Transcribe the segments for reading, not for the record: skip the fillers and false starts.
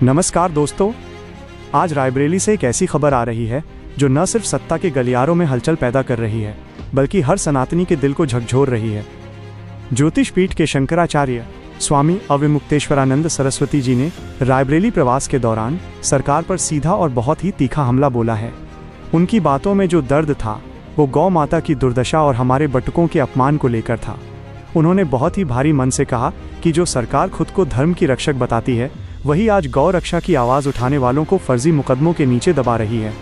नमस्कार दोस्तों, आज रायबरेली से एक ऐसी खबर आ रही है जो न सिर्फ सत्ता के गलियारों में हलचल पैदा कर रही है बल्कि हर सनातनी के दिल को झकझोर रही है। ज्योतिष पीठ के शंकराचार्य स्वामी अविमुक्तेश्वरानंद सरस्वती जी ने रायबरेली प्रवास के दौरान सरकार पर सीधा और बहुत ही तीखा हमला बोला है। उनकी बातों में जो दर्द था वो गौ माता की दुर्दशा और हमारे बटुकों के अपमान को लेकर था। उन्होंने बहुत ही भारी मन से कहा कि जो सरकार खुद को धर्म की रक्षक बताती है वही आज गौ रक्षा की आवाज़ उठाने वालों को फर्जी मुकदमों के नीचे दबा रही है।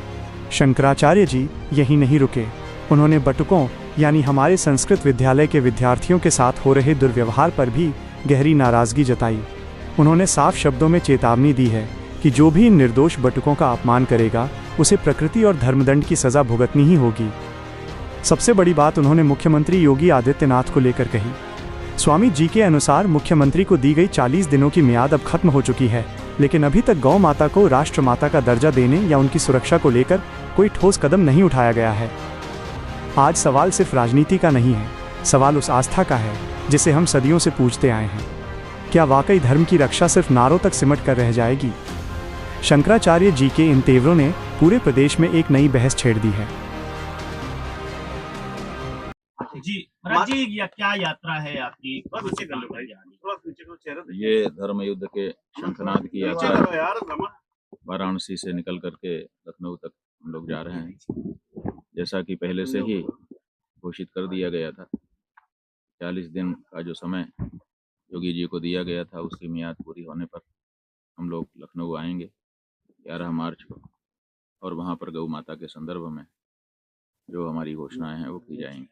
शंकराचार्य जी यहीं नहीं रुके, उन्होंने बटुकों यानी हमारे संस्कृत विद्यालय के विद्यार्थियों के साथ हो रहे दुर्व्यवहार पर भी गहरी नाराज़गी जताई। उन्होंने साफ शब्दों में चेतावनी दी है कि जो भी इन निर्दोष बटुकों का अपमान करेगा उसे प्रकृति और धर्मदंड की सज़ा भुगतनी ही होगी। सबसे बड़ी बात उन्होंने मुख्यमंत्री योगी आदित्यनाथ को लेकर कही। स्वामी जी के अनुसार मुख्यमंत्री को दी गई 40 दिनों की मियाद अब खत्म हो चुकी है, लेकिन अभी तक गौ माता को राष्ट्र माता का दर्जा देने या उनकी सुरक्षा को लेकर कोई ठोस कदम नहीं उठाया गया है। आज सवाल सिर्फ राजनीति का नहीं है, सवाल उस आस्था का है जिसे हम सदियों से पूछते आए हैं। क्या वाकई धर्म की रक्षा सिर्फ नारों तक सिमट कर रह जाएगी? शंकराचार्य जी के इन तेवरों ने पूरे प्रदेश में एक नई बहस छेड़ दी है। जी महाराज जी, या क्या यात्रा है आपकी? ये धर्म युद्ध के शंखनाद की यात्रा है। वाराणसी से निकल करके लखनऊ तक हम लोग जा रहे हैं। जैसा कि पहले से ही घोषित कर दिया गया था, 40 दिन का जो समय योगी जी को दिया गया था उसकी मियाद पूरी होने पर हम लोग लखनऊ आएंगे 11 मार्च को, और वहाँ पर गौ माता के संदर्भ में जो हमारी घोषणाएं हैं वो की जाएंगी।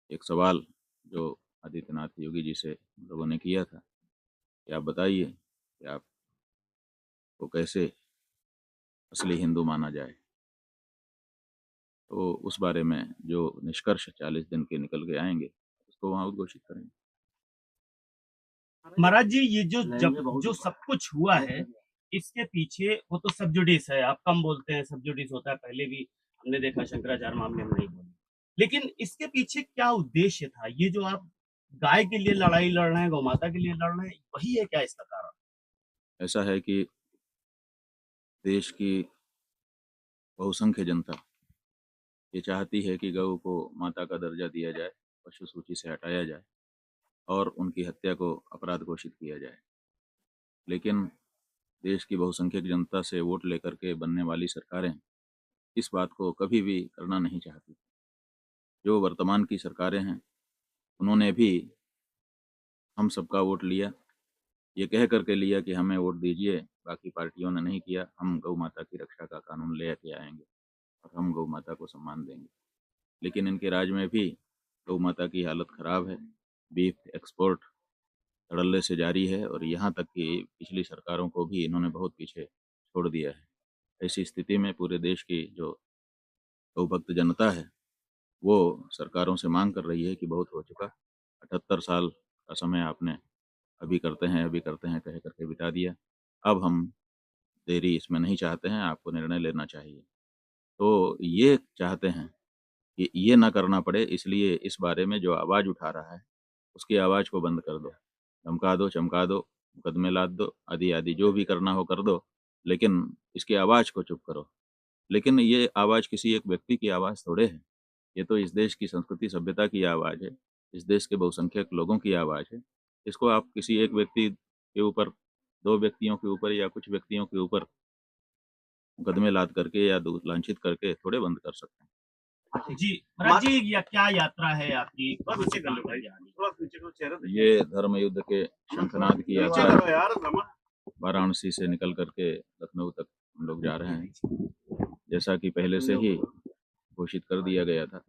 एक सवाल जो आदित्यनाथ योगी जी से लोगों ने किया था कि आप बताइए कि आपको कैसे असली हिंदू माना जाए, तो उस बारे में जो निष्कर्ष 40 दिन के निकल के आएंगे उसको वहाँ उद्घोषित करेंगे। महाराज जी, ये जो सब कुछ हुआ है इसके पीछे, वो तो सब जुडिस है, आप कम बोलते हैं, सब जुडिस होता है, पहले भी हमने देखा शंकराचार्य मामले में नहीं बोले, लेकिन इसके पीछे क्या उद्देश्य था? ये जो आप गाय के लिए लड़ाई लड़ रहे हैं, गौ माता के लिए लड़ रहे हैं, वही है क्या इसका कारण? ऐसा है कि देश की बहुसंख्य जनता ये चाहती है कि गौ को माता का दर्जा दिया जाए, पशु सूची से हटाया जाए और उनकी हत्या को अपराध घोषित किया जाए। लेकिन देश की बहुसंख्यक जनता से वोट लेकर के बनने वाली सरकारें इस बात को कभी भी करना नहीं चाहती। जो वर्तमान की सरकारें हैं उन्होंने भी हम सबका वोट लिया, ये कह करके लिया कि हमें वोट दीजिए, बाकी पार्टियों ने नहीं किया, हम गौ माता की रक्षा का कानून ले के आएंगे और हम गौ माता को सम्मान देंगे। लेकिन इनके राज में भी गौ माता की हालत ख़राब है। बीफ एक्सपोर्ट धड़ल्ले से जारी है और यहाँ तक कि पिछली सरकारों को भी इन्होंने बहुत पीछे छोड़ दिया है। ऐसी स्थिति में पूरे देश की जो गौभक्त जनता है वो सरकारों से मांग कर रही है कि बहुत हो चुका, 78 साल का समय आपने अभी करते हैं कह करके बिता दिया, अब हम देरी इसमें नहीं चाहते हैं, आपको निर्णय लेना चाहिए। तो ये चाहते हैं कि ये ना करना पड़े, इसलिए इस बारे में जो आवाज़ उठा रहा है उसकी आवाज़ को बंद कर दो, धमका दो, चमका दो, मुकदमे लाद दो, आदि आदि जो भी करना हो कर दो, लेकिन इसकी आवाज़ को चुप करो। लेकिन ये आवाज़ किसी एक व्यक्ति की आवाज़ थोड़े है, ये तो इस देश की संस्कृति सभ्यता की आवाज़ है, इस देश के बहुसंख्यक लोगों की आवाज़ है। इसको आप किसी एक व्यक्ति के ऊपर, 2 व्यक्तियों के ऊपर या कुछ व्यक्तियों के ऊपर मुकदमे लाद करके या लांछित करके थोड़े बंद कर सकते हैं। जी महाराज जी, या क्या यात्रा है आपकी? ये धर्म युद्ध के शंखनाद की यात्रा है। वाराणसी से निकल करके लखनऊ तक हम लोग जा रहे हैं। जैसा कि पहले से ही घोषित कर दिया गया था,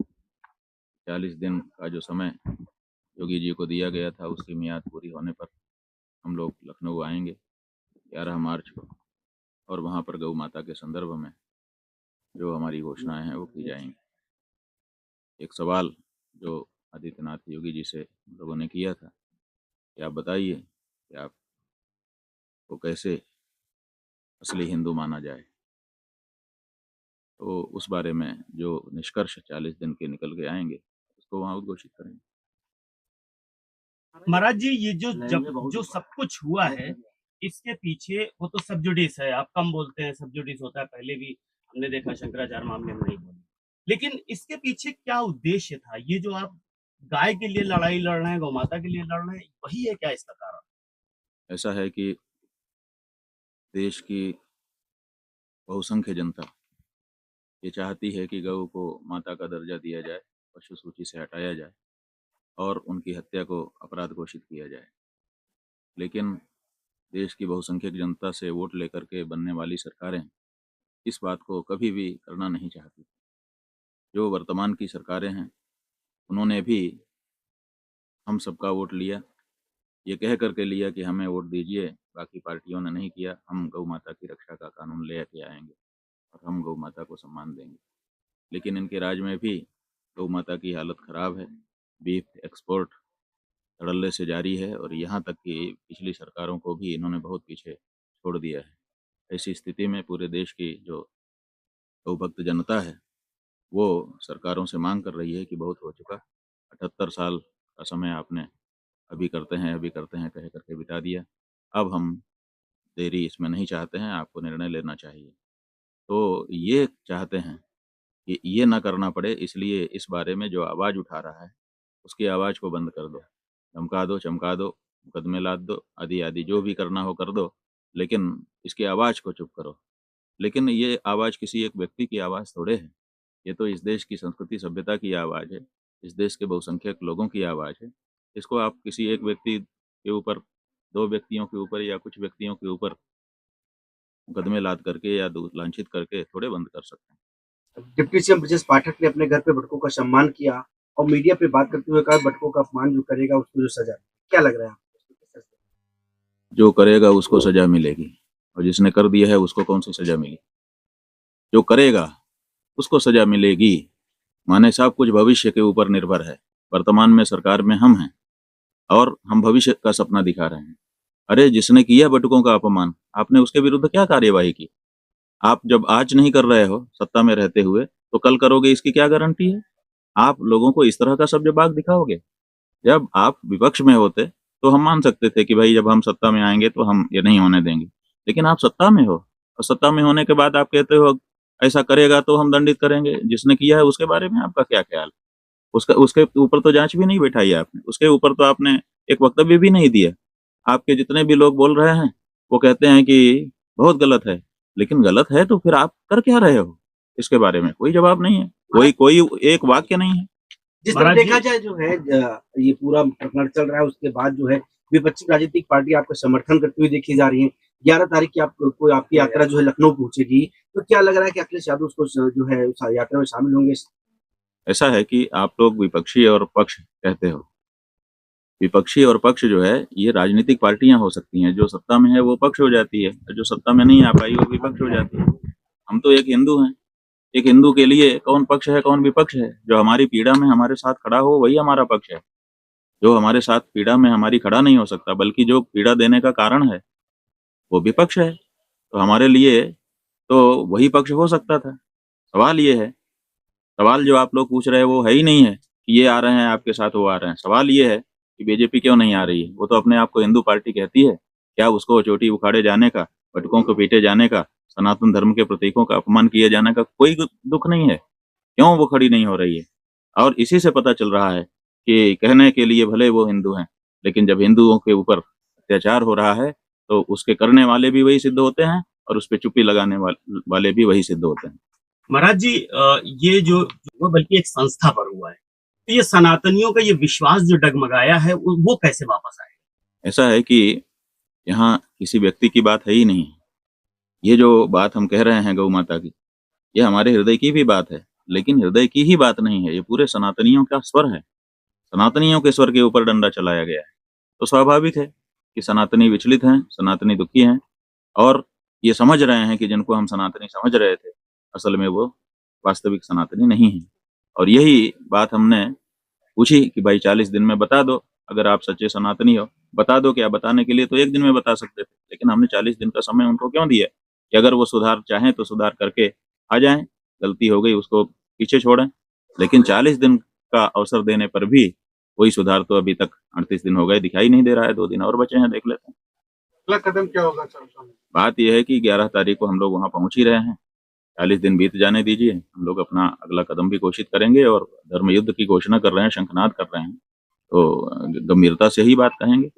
40 दिन का जो समय योगी जी को दिया गया था उसकी मियाद पूरी होने पर हम लोग लखनऊ आएंगे 11 मार्च को, और वहाँ पर गौ माता के संदर्भ में जो हमारी घोषणाएं हैं वो की जाएंगी। एक सवाल जो आदित्यनाथ योगी जी से लोगों ने किया था कि आप बताइए कि आपको कैसे असली हिंदू माना जाए, तो उस बारे में जो निष्कर्ष 40 दिन के निकल के आएंगे उसको वहाँ उद्घोषित करेंगे। महाराज जी, ये जो सब कुछ हुआ है इसके पीछे वो तो सब जुडिस है, आप कम बोलते हैं, सब जुडिस होता है, पहले भी हमने देखा शंकराचार्य मामले में नहीं बोले। लेकिन इसके पीछे क्या उद्देश्य था? ये जो आप गाय के लिए लड़ाई लड़ रहे हैं, गौ माता के लिए लड़ रहे हैं, वही है क्या इसका कारण? ऐसा है कि देश की बहुसंख्य जनता ये चाहती है कि गऊ को माता का दर्जा दिया जाए, पशु सूची से हटाया जाए और उनकी हत्या को अपराध घोषित किया जाए। लेकिन देश की बहुसंख्यक जनता से वोट लेकर के बनने वाली सरकारें इस बात को कभी भी करना नहीं चाहती। जो वर्तमान की सरकारें हैं उन्होंने भी हम सबका वोट लिया, ये कह करके लिया कि हमें वोट दीजिए, बाकी पार्टियों ने नहीं किया, हम गौ माता की रक्षा का कानून ले के आएंगे और हम गौ माता को सम्मान देंगे। लेकिन इनके राज में भी गौ माता की हालत ख़राब है। बीफ एक्सपोर्ट धड़ल्ले से जारी है और यहाँ तक कि पिछली सरकारों को भी इन्होंने बहुत पीछे छोड़ दिया है। ऐसी स्थिति में पूरे देश की जो गौ भक्त जनता है वो सरकारों से मांग कर रही है कि बहुत हो चुका, 78 साल का समय आपने अभी करते हैं कह करके बिता दिया। अब हम देरी इसमें नहीं चाहते हैं, आपको निर्णय लेना चाहिए। तो ये चाहते हैं कि ये ना करना पड़े, इसलिए इस बारे में जो आवाज़ उठा रहा है उसकी आवाज़ को बंद कर दो, धमका दो, चमका दो, मुकदमे लाद दो, आदि जो भी करना हो कर दो, लेकिन इसकी आवाज़ को चुप करो। लेकिन ये आवाज़ किसी एक व्यक्ति की आवाज़ थोड़े है, ये तो इस देश की संस्कृति सभ्यता की आवाज़ है, इस देश के बहुसंख्यक लोगों की आवाज़ है। इसको आप किसी एक व्यक्ति के ऊपर, 2 व्यक्तियों के ऊपर या कुछ व्यक्तियों के ऊपर मुकदमे लाद करके या लांछित करके थोड़े बंद कर सकते हैं। डिप्टी सीएम ब्रजेश पाठक ने अपने घर पे बटुकों का सम्मान किया और मीडिया पे बात करते हुए कहा बटुकों का अपमान जो करेगा उसको जो सजा, क्या लग रहा है आपको? जो करेगा उसको सजा मिलेगी और जिसने कर दिया है उसको कौन सी सजा मिली? जो करेगा उसको सजा मिलेगी। माने सब कुछ भविष्य के ऊपर निर्भर है। वर्तमान में सरकार में हम हैं और हम भविष्य का सपना दिखा रहे हैं। अरे जिसने किया बटुकों का अपमान, आपने उसके विरुद्ध क्या कार्यवाही की? आप जब आज नहीं कर रहे हो सत्ता में रहते हुए, तो कल करोगे इसकी क्या गारंटी है? आप लोगों को इस तरह का सब जवाब दिखाओगे? जब आप विपक्ष में होते तो हम मान सकते थे कि भाई जब हम सत्ता में आएंगे तो हम ये नहीं होने देंगे, लेकिन आप सत्ता में हो और सत्ता में होने के बाद आप कहते हो ऐसा करेगा तो हम दंडित करेंगे। जिसने किया है उसके बारे में आपका क्या ख्याल? उसके ऊपर तो जांच भी नहीं बैठाई आपने, उसके ऊपर तो आपने एक वक्तव्य भी नहीं दिया। आपके जितने भी लोग बोल रहे हैं वो कहते हैं कि बहुत गलत है, लेकिन गलत है तो फिर आप कर क्या रहे हो? इसके बारे में कोई जवाब नहीं है, कोई एक वाक्य नहीं है। जिस तरह देखा जाए जो है ये पूरा प्रकरण चल रहा है, उसके बाद जो है विपक्षी राजनीतिक पार्टी आपका समर्थन करती हुई देखी जा रही है। 11 तारीख की आपकी यात्रा जो है लखनऊ पहुंचेगी, तो क्या लग रहा है कि अखिलेश यादव उसको जो है उस यात्रा में शामिल होंगे? ऐसा है कि आप लोग विपक्षी और पक्ष कहते हो। विपक्षी और पक्ष जो है ये राजनीतिक पार्टियां हो सकती हैं, जो सत्ता में है वो पक्ष हो जाती है, जो सत्ता में नहीं आ पाई वो विपक्ष हो जाती है। हम तो एक हिंदू हैं, एक हिंदू के लिए कौन पक्ष है कौन विपक्ष है? जो हमारी पीड़ा में हमारे साथ खड़ा हो वही हमारा पक्ष है। जो हमारे साथ पीड़ा में हमारी खड़ा नहीं हो सकता, बल्कि जो पीड़ा देने का कारण है वो विपक्ष है, तो हमारे लिए तो वही पक्ष हो सकता था। सवाल ये है, सवाल जो आप लोग पूछ रहे हैं वो है ही नहीं है कि ये आ रहे हैं आपके साथ वो आ रहे हैं। सवाल ये है कि बीजेपी क्यों नहीं आ रही है? वो तो अपने आप को हिंदू पार्टी कहती है, क्या उसको चोटी उखाड़े जाने का, बटुकों को पीटे जाने का, सनातन धर्म के प्रतीकों का अपमान किए जाने का कोई दुख नहीं है? क्यों वो खड़ी नहीं हो रही है? और इसी से पता चल रहा है कि कहने के लिए भले वो हिंदू हैं, लेकिन जब हिंदुओं के ऊपर अत्याचार हो रहा है तो उसके करने वाले भी वही सिद्ध होते हैं और उस पर चुप्पी लगाने वाले भी वही सिद्ध होते हैं। महाराज जी, ये जो बल्कि एक संस्था पर हुआ है, तो ये सनातनियों का ये विश्वास जो डगमगाया है वो कैसे वापस आएगा? ऐसा है कि यहाँ किसी व्यक्ति की बात है ही नहीं। ये जो बात हम कह रहे हैं गौ माता की, ये हमारे हृदय की भी बात है, लेकिन हृदय की ही बात नहीं है, ये पूरे सनातनियों का स्वर है। सनातनियों के स्वर के ऊपर डंडा चलाया गया है, तो स्वाभाविक है कि सनातनी विचलित हैं, सनातनी दुखी हैं और ये समझ रहे हैं कि जिनको हम सनातनी समझ रहे थे असल में वो वास्तविक सनातनी नहीं है। और यही बात हमने पूछी कि भाई 40 दिन में बता दो, अगर आप सच्चे सनातनी हो बता दो। क्या बताने के लिए तो 1 दिन में बता सकते थे, लेकिन हमने 40 दिन का समय उनको क्यों दिया कि अगर वो सुधार चाहें तो सुधार करके आ जाएं, गलती हो गई उसको पीछे छोड़ें। लेकिन 40 दिन का अवसर देने पर भी कोई सुधार तो अभी तक 38 दिन हो गए दिखाई नहीं दे रहा है। 2 दिन और बचे हैं, देख लेते हैं। अगला कदम क्या होगा चर्चा में? बात यह है कि 11 तारीख को हम लोग वहां पहुंच ही रहे हैं। 40 दिन बीत जाने दीजिए, हम लोग अपना अगला कदम भी घोषित करेंगे और धर्म युद्ध की घोषणा कर रहे हैं, शंखनाद कर रहे हैं, तो गंभीरता से ही बात कहेंगे।